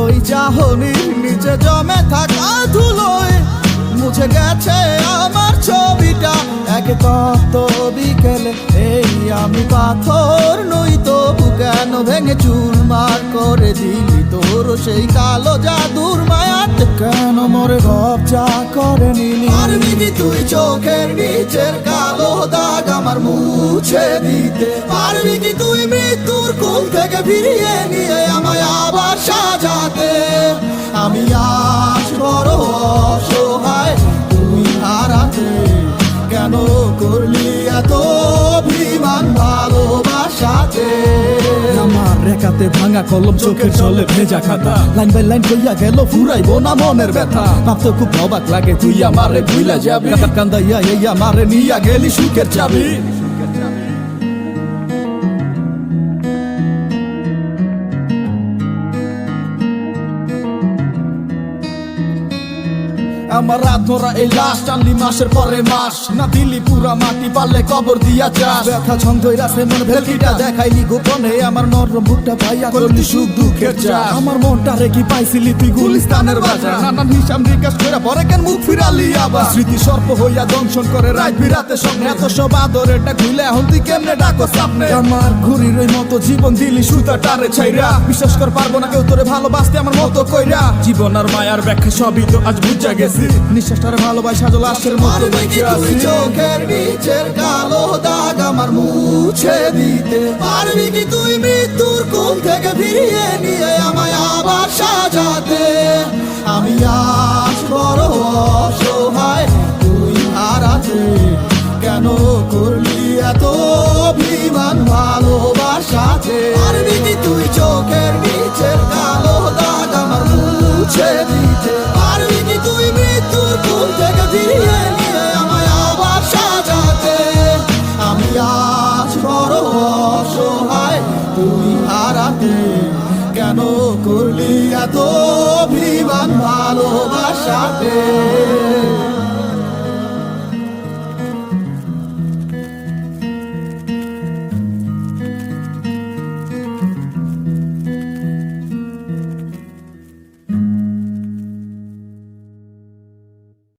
ওই চাহনির নিচে জমে থাকা ধুলোয় মুছে গেছে আমার ছবিটা এক তপ্ত বিকেলে। এই আমি পাথর নই তবু কেন ভেঙে চুরমার করে দিলি তোর সেই কালো জাদুর মায়াতে? কেন মোরে গবজা করে নিলি? পারবি কি তুই চোখের নিচের কালো দাগ আমার মুছে দিতে? পারবি কি তুই মৃত্যুর কোল থেকে ফিরিয়ে নিয়ে আমায় আবার সাজাতে? আমি আজ বড় অসহায় তুই হারাতে, কেন করলি এত অভিমান ভালোবাসাতে? আমার রেখাতে ভাঙা কলম, চোখের জলে ভেজা খাতা, লাইন বাই লাইন কইয়া গেল ফুরাইবো না মনের ব্যথা। ভাবতে খুব অবাক লাগে তুই আমারে ভুইলা যাবি, কান্দাইয়া এই আমারে নিয়া গেলি সুখের চাবি। আমার রাত ধরা এই লাশ টানলি মাসের পরে মাস, না দিলি পুরা মাটি পারলে কবর দিয়া যাস। ব্যথা ছন্দইরা সে মন ভেলকিটা দেখাইলি গোপনে, আমার নরম বুকটা পাইয়া করলি সুখ দুঃখের চাষ। আমার মনটা রেখি পাইছিলি তুই গুলিস্তানের বাজার, নানান হিসাব নিকাশ করে পরে কেন মুখ ফিরালি আবার? স্মৃতি সর্প হইয়া দংশন করে রাত বিরাতে স্বপ্নে, এত সব আদর এটা খুলে এখন তুই কেমনে ডাকো সামনে? আমার ঘুরির ওই মতো জীবন দিলি সুতা টারে ছাইরা, বিশ্বাস কর পারবো না কেউ তোরে ভালোবাসতে আমার মতো কইরা। জীবন আর মায়ার ব্যাখ্যা সবই তো আজ বুঝা গেছি, নিঃশ্বাসটারে ভালোবাসা লাশের মতো বেঁচে আছি। চোখের নিচের কালো দাগ আমার মুছে দিতে? পারবি কি তুই মৃত্যুর কোল থেকে ফিরিয়ে নিয়ে আমায় আবার সাজাতে? আমি আজ বড় অসহায় তুই হারাতে, কেন করলি এত অভিমান ভালোবাসাতে? পারবি কি তুই চোখের নিচের কালো দাগ আমার মুছে দিতে? পারবি কি তুই মৃত্যুর কোল থেকে ফিরিয়ে নিয়ে আমায় আবার সাজাতে? আমি আজ বড় অসহায় তুই হারাতে, কেন করলি এত অভিমান ভালোবাসাতে?